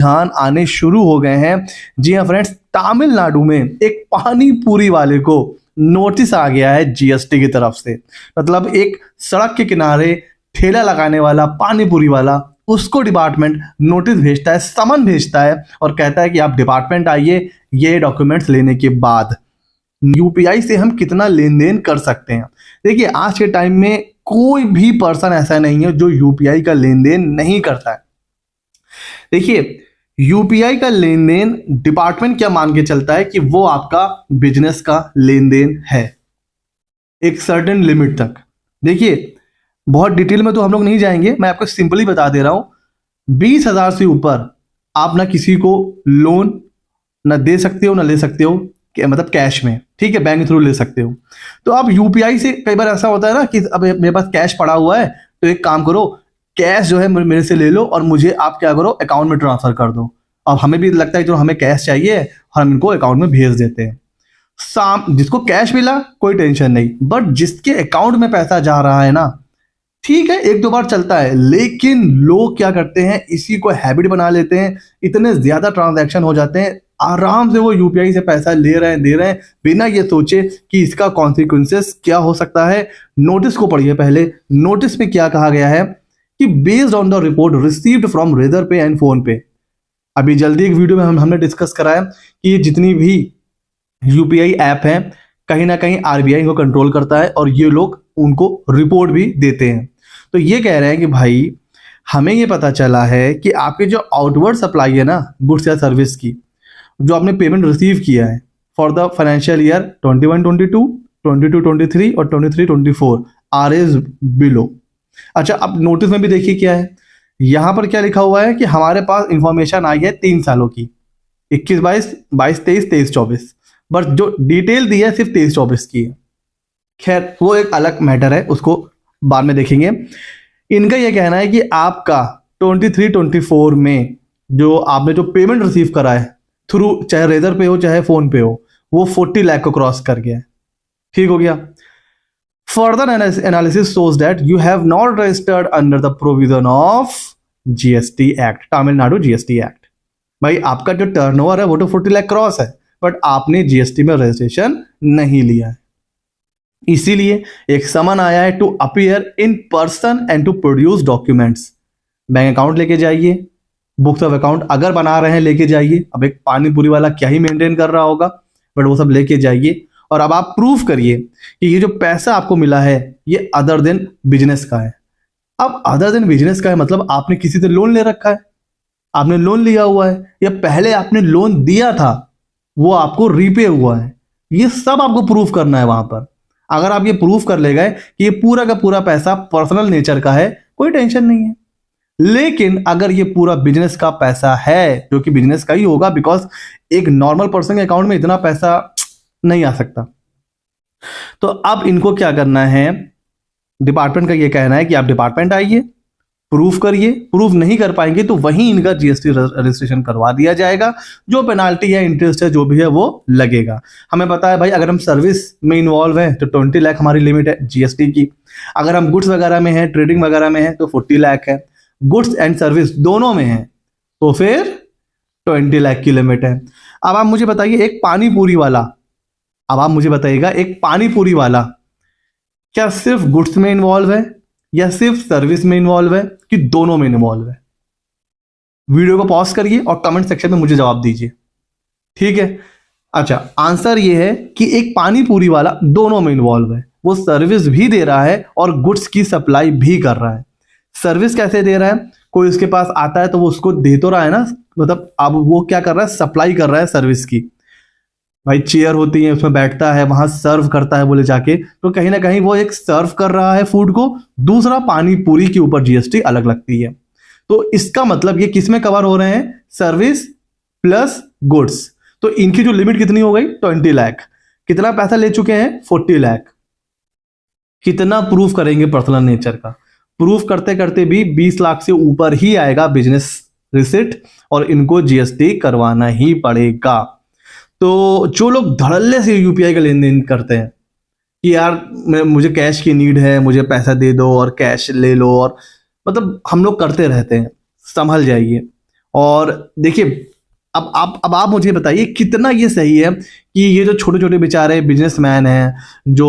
ध्यान आने शुरू हो गए हैं। जी हाँ फ्रेंड्स, तमिलनाडु में एक पानी पूरी वाले को नोटिस आ गया है जीएसटी की तरफ से। मतलब एक सड़क के किनारे ठेला लगाने वाला पानी पूरी वाला, उसको डिपार्टमेंट नोटिस भेजता है, समन भेजता है और कहता है कि आप डिपार्टमेंट आइए ये डॉक्यूमेंट्स लेने के बाद। यूपीआई से हम कितना लेन देन कर सकते हैं। देखिए आज के टाइम में कोई भी पर्सन ऐसा नहीं है जो यूपीआई का लेन देन नहीं करता है। देखिए यूपीआई का लेन देन डिपार्टमेंट क्या मान के चलता है कि वो आपका बिजनेस का लेन देन है एक सर्टेन लिमिट तक। देखिए बहुत डिटेल में तो हम लोग नहीं जाएंगे, मैं आपको सिंपली बता दे रहा हूं। 20,000 से ऊपर आप ना किसी को लोन ना दे सकते हो ना ले सकते हो, मतलब कैश में, ठीक है, बैंक के थ्रू ले सकते हो। तो आप यूपीआई से, कई बार ऐसा होता है ना कि अब मेरे पास कैश पड़ा हुआ है तो एक काम करो, कैश जो है मेरे से ले लो और मुझे आप क्या करो अकाउंट में ट्रांसफर कर दो। अब हमें भी लगता है जो हमें कैश चाहिए हम इनको अकाउंट में भेज देते हैं। जिसको कैश मिला कोई टेंशन नहीं, बट जिसके अकाउंट में पैसा जा रहा है ना, ठीक है एक दो बार चलता है, लेकिन लोग क्या करते हैं इसी को हैबिट बना लेते हैं। इतने ज्यादा ट्रांजैक्शन हो जाते हैं, आराम से वो यूपीआई से पैसा ले रहे हैं दे रहे हैं बिना ये सोचे कि इसका कॉन्सिक्वेंसेस क्या हो सकता है। नोटिस को पढ़िए पहले। नोटिस में क्या कहा गया है कि based on the report received from rather पे एंड फोन पे। अभी जल्दी एक वीडियो में हमने डिस्कस कराया कि जितनी भी यूपीआई ऐप है कहीं ना कहीं आरबीआई को कंट्रोल करता है और ये लोग उनको रिपोर्ट भी देते हैं। तो ये कह रहे हैं कि भाई हमें ये पता चला है कि आपके जो आउटवर्ड सप्लाई है ना गुड्स या सर्विस की, जो आपने पेमेंट रिसीव किया है फॉर द फाइनेंशियल ईयर 21-22, 22-23 और 23-24 आर इज बिलो। अच्छा अब नोटिस में भी देखिए क्या है, यहां पर क्या लिखा हुआ है कि हमारे पास इंफॉर्मेशन आई है 3 सालों की, 21-22, 22-23, 23-24, बट जो डिटेल दी है सिर्फ 23-24 की है। खैर वो एक अलग मैटर है, उसको बाद में देखेंगे। इनका यह कहना है कि आपका 23-24 में जो आपने जो पेमेंट रिसीव करा है थ्रू चाहे रेजर पे हो चाहे फोन पे हो, वो 40 लाख को क्रॉस कर गया है। ठीक हो गया। Further analysis shows that you have not registered under the provision of GST act, Tamil Nadu GST act. भाई आपका जो टर्नओवर है वो तो 40 लाख क्रॉस है, बट आपने जीएसटी में रजिस्ट्रेशन नहीं लिया है, इसीलिए एक समन आया है to appear in person and to produce documents. Bank account लेके जाइए, बुक्स ऑफ अकाउंट अगर बना रहे हैं लेके जाइए। अब एक पानी पूरी वाला क्या ही मेंटेन कर रहा होगा, बट वो सब लेके जाइए और अब आप प्रूफ करिए कि ये जो पैसा आपको मिला है ये अदर देन बिजनेस का है। अब अदर देन बिजनेस का है मतलब आपने किसी से लोन ले रखा है, आपने लोन लिया हुआ है, या पहले आपने लोन दिया था वो आपको रीपे हुआ है, ये सब आपको प्रूफ करना है वहां पर। अगर आप ये प्रूफ कर ले गए कि ये पूरा का पूरा पैसा पर्सनल नेचर का है, कोई टेंशन नहीं है। लेकिन अगर ये पूरा बिजनेस का पैसा है, जो कि बिजनेस का ही होगा, बिकॉज एक नॉर्मल पर्सन के अकाउंट में इतना पैसा नहीं आ सकता, तो अब इनको क्या करना है, डिपार्टमेंट का ये कहना है कि आप डिपार्टमेंट आइए, प्रूफ करिए। प्रूफ नहीं कर पाएंगे तो वहीं इनका जीएसटी रजिस्ट्रेशन करवा दिया जाएगा, जो पेनाल्टी है इंटरेस्ट है जो भी है वो लगेगा। हमें पता है भाई अगर हम सर्विस में इन्वॉल्व हैं तो 20 लाख हमारी लिमिट है जीएसटी की। अगर हम गुड्स वगैरह में है, ट्रेडिंग वगैरह में है तो 40 लाख है। गुड्स एंड सर्विस दोनों में है तो फिर 20 लाख की लिमिट है। अब आप मुझे बताइए एक पानी पूरी वाला, अब आप मुझे बताइएगा एक पानी पूरी वाला क्या सिर्फ गुड्स में इन्वॉल्व है या सिर्फ सर्विस में इन्वॉल्व है कि दोनों में इन्वॉल्व है? वीडियो को पॉज करिए और कमेंट सेक्शन में मुझे जवाब दीजिए, ठीक है। अच्छा आंसर ये है कि एक पानी पूरी वाला दोनों में इन्वॉल्व है, वो सर्विस भी दे रहा है और गुड्स की सप्लाई भी कर रहा है। सर्विस कैसे दे रहा है, कोई उसके पास आता है तो वो उसको दे तो रहा है ना, मतलब अब वो क्या कर रहा है, सप्लाई कर रहा है सर्विस की। भाई चेयर होती है उसमें बैठता है, वहां सर्व करता है बोले जाके, तो कहीं ना कहीं वो एक सर्व कर रहा है फूड को। दूसरा पानी पूरी के ऊपर जीएसटी अलग लगती है, तो इसका मतलब ये किस में कवर हो रहे हैं, सर्विस प्लस गुड्स। तो इनकी जो लिमिट कितनी हो गई 20 लाख। कितना पैसा ले चुके हैं 40 लाख। कितना प्रूफ करेंगे पर्सनल नेचर का, प्रूफ करते करते भी 20 लाख से ऊपर ही आएगा बिजनेस रिसिट और इनको जीएसटी करवाना ही पड़ेगा। तो जो लोग धड़ल्ले से यूपीआई का लेन देन करते हैं कि यार मुझे कैश की नीड है, मुझे पैसा दे दो और कैश ले लो, और मतलब हम लोग करते रहते हैं, संभल जाइए। और देखिए, अब आप मुझे बताइए कितना ये सही है कि ये जो छोटे छोटे बेचारे बिजनेसमैन हैं जो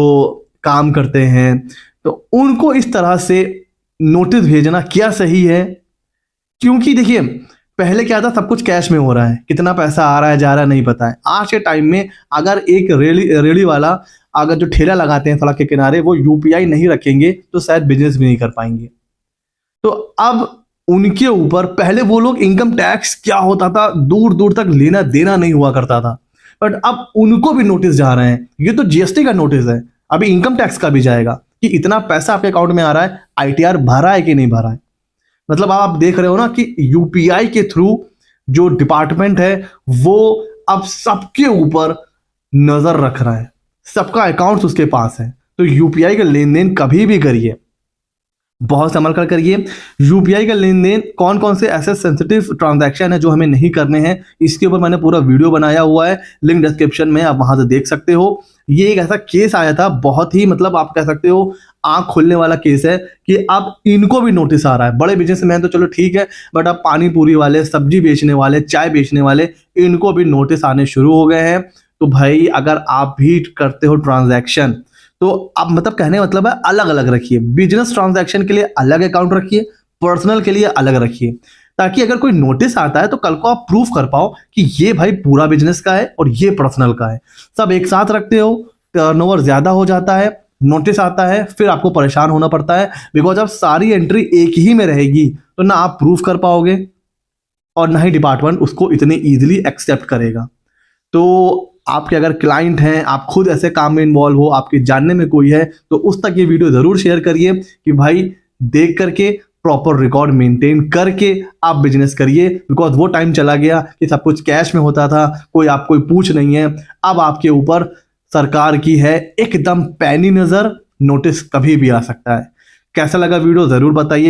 काम करते हैं, तो उनको इस तरह से नोटिस भेजना क्या सही है? क्योंकि देखिए, पहले क्या था, सब कुछ कैश में हो रहा है, कितना पैसा आ रहा है जा रहा है नहीं पता है। आज के टाइम में अगर एक रेड़ी वाला, अगर जो ठेला लगाते हैं सड़क के किनारे, वो यूपीआई नहीं रखेंगे तो शायद बिजनेस भी नहीं कर पाएंगे। तो अब उनके ऊपर, पहले वो लोग इनकम टैक्स क्या होता था दूर दूर तक लेना देना नहीं हुआ करता था, बट अब उनको भी नोटिस जा रहे हैं। ये तो जीएसटी का नोटिस है, अभी इनकम टैक्स का भी जाएगा कि इतना पैसा आपके अकाउंट में आ रहा है, आईटीआर भरा है कि नहीं भरा है। मतलब आप देख रहे हो ना कि यूपीआई के थ्रू जो डिपार्टमेंट है वो अब सबके ऊपर नजर रख रहा है, सबका अकाउंट्स उसके पास है। तो यूपीआई का लेन देन कभी भी करिए, बहुत संभल कर करिए। यूपीआई का लेन देन, कौन कौन से ऐसे सेंसिटिव ट्रांजैक्शन है जो हमें नहीं करने हैं, इसके ऊपर मैंने पूरा वीडियो बनाया हुआ है, लिंक डिस्क्रिप्शन में, आप वहां से देख सकते हो। ये एक ऐसा केस आया था, बहुत ही मतलब आप कह सकते हो आंख खोलने वाला केस है कि अब इनको भी नोटिस आ रहा है। बड़े बिजनेसमैन तो चलो ठीक है, बट अब पानी पूरी वाले, सब्जी बेचने वाले, चाय बेचने वाले, इनको भी नोटिस आने शुरू हो गए हैं। तो भाई अगर आप भी करते हो ट्रांजैक्शन, तो अब मतलब कहने का मतलब है अलग अलग रखिए। बिजनेस ट्रांजैक्शन के लिए अलग अकाउंट रखिए, पर्सनल के लिए अलग रखिए, ताकि अगर कोई नोटिस आता है तो कल को आप प्रूफ कर पाओ कि ये भाई पूरा बिजनेस का है और ये पर्सनल का है। सब एक साथ रखते हो, टर्नओवर ज्यादा हो जाता है, नोटिस आता है, फिर आपको परेशान होना पड़ता है। बिकॉज अब सारी एंट्री एक ही में रहेगी तो ना आप प्रूफ कर पाओगे और ना ही डिपार्टमेंट उसको इतनी इजीली एक्सेप्ट करेगा। तो आपके अगर क्लाइंट हैं, आप खुद ऐसे काम में इन्वॉल्व हो, आपके जानने में कोई है, तो उस तक ये वीडियो जरूर शेयर करिए कि भाई देख करके प्रॉपर रिकॉर्ड मेंटेन करके आप बिजनेस करिए। बिकॉज वो टाइम चला गया कि सब कुछ कैश में होता था, कोई पूछ नहीं है। अब आपके ऊपर सरकार की है एकदम पैनी नजर, नोटिस कभी भी आ सकता है। कैसा लगा वीडियो जरूर बताइए।